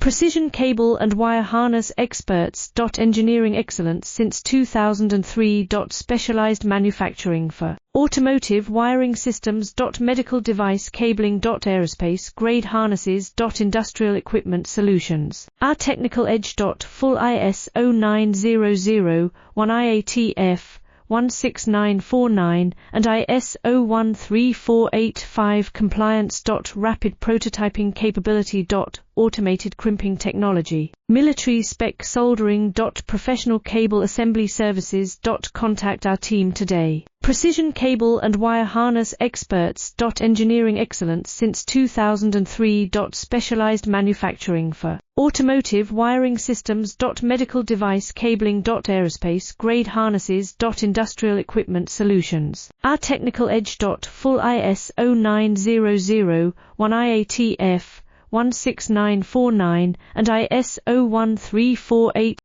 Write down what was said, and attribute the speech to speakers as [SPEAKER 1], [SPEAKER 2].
[SPEAKER 1] Precision cable and wire harness experts. Engineering excellence since 2003. Specialized manufacturing for automotive wiring systems. Medical device cabling. Aerospace grade harnesses. Industrial equipment solutions. Our technical edge. Full ISO 9001 IATF 16949 and ISO 13485 compliance. Rapid prototyping capability. Automated crimping technology. Military spec soldering. Professional cable assembly services. Contact our team today. Precision cable and wire harness experts. Engineering excellence since 2003. Specialized manufacturing for automotive wiring systems. Medical device cabling. Aerospace grade harnesses. Industrial equipment solutions. Our technical edge. Full ISO 9001 IATF 16949 and ISO 13485